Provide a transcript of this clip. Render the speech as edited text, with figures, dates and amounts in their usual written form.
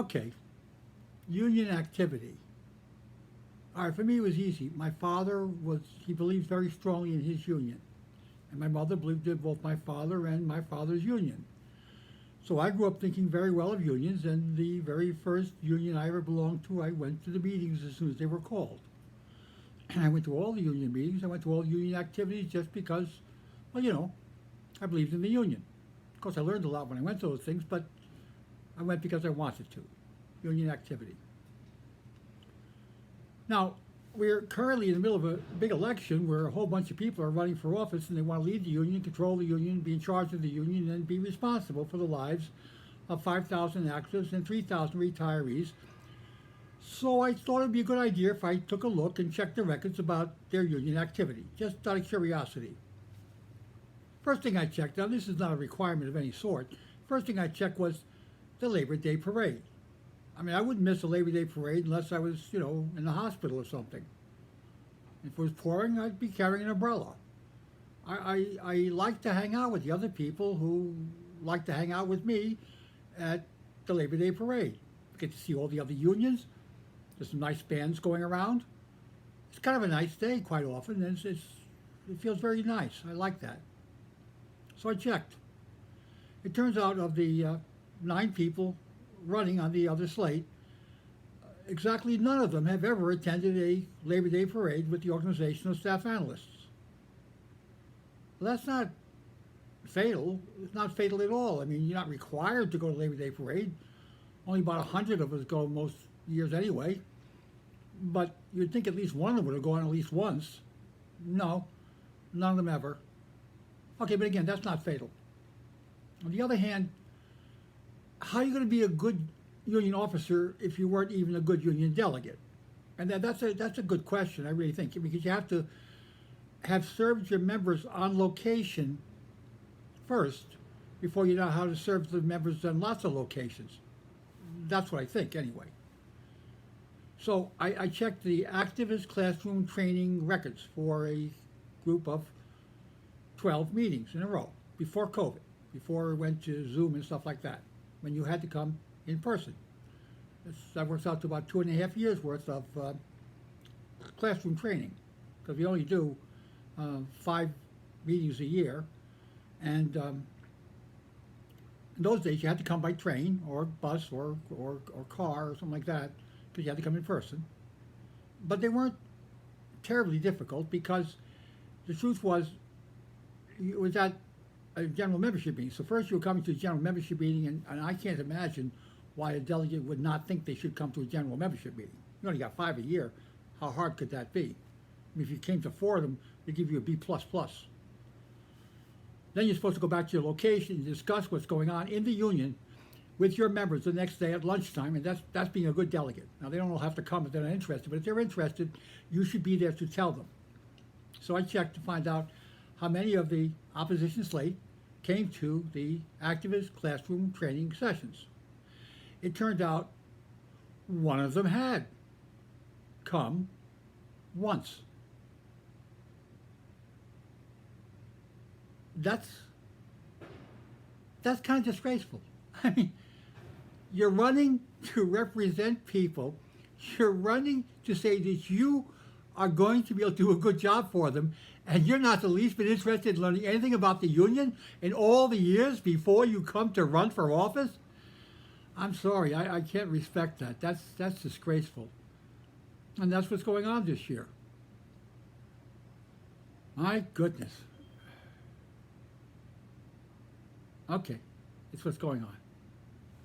Okay, union activity. All right, for me it was easy. My father he believed very strongly in his union. And my mother believed in both my father and my father's union. So I grew up thinking very well of unions, and the very first union I ever belonged to, I went to the meetings as soon as they were called. And I went to all the union meetings, I went to all the union activities just because, well, I believed in the union. Of course, I learned a lot when I went to those things, but I went because I wanted to. Union activity. Now, we're currently in the middle of a big election where a whole bunch of people are running for office and they want to lead the union, control the union, be in charge of the union, and be responsible for the lives of 5,000 actives and 3,000 retirees. So I thought it would be a good idea if I took a look and checked the records about their union activity, just out of curiosity. First thing I checked, now this is not a requirement of any sort, first thing I checked was the Labor Day parade. I mean, I wouldn't miss a Labor Day parade unless I was, in the hospital or something. If it was pouring, I'd be carrying an umbrella. I like to hang out with the other people who like to hang out with me at the Labor Day parade. Get to see all the other unions. There's some nice bands going around. It's kind of a nice day quite often, and it feels very nice. I like that. So I checked. It turns out of the 9 people running on the other slate, exactly none of them have ever attended a Labor Day parade with the Organization of Staff Analysts. Well, that's not fatal. It's not fatal at all. I mean, you're not required to go to Labor Day parade. Only about 100 of us go most years anyway. But you'd think at least one of them would have gone at least once. No, none of them ever. Okay, but again, that's not fatal. On the other hand, how are you going to be a good union officer if you weren't even a good union delegate? And that's a good question, I really think, because you have to have served your members on location first before you know how to serve the members on lots of locations. That's what I think, anyway. So I checked the activist classroom training records for a group of 12 meetings in a row before COVID, before it went to Zoom and stuff like that, when you had to come in person. That works out to about 2.5 years worth of classroom training, because we only do 5 meetings a year, and in those days you had to come by train or bus or car or something like that, because you had to come in person. But they weren't terribly difficult, because the truth was, it was at a general membership meeting. So first you were coming to a general membership meeting, and I can't imagine why a delegate would not think they should come to a general membership meeting. You only got 5 a year. How hard could that be? I mean, if you came to 4 of them, they'd give you a B++. Then you're supposed to go back to your location and discuss what's going on in the union with your members the next day at lunchtime, and that's being a good delegate. Now, they don't all have to come if they're not interested, but if they're interested, you should be there to tell them. So I checked to find out how many of the opposition slate came to the activist classroom training sessions. It turned out one of them had come once. That's kind of disgraceful. I mean, you're running to represent people. You're running to say that you are going to be able to do a good job for them, and you're not the least bit interested in learning anything about the union in all the years before you come to run for office? I'm sorry, I can't respect that. That's disgraceful. And that's what's going on this year. My goodness. Okay, it's what's going on.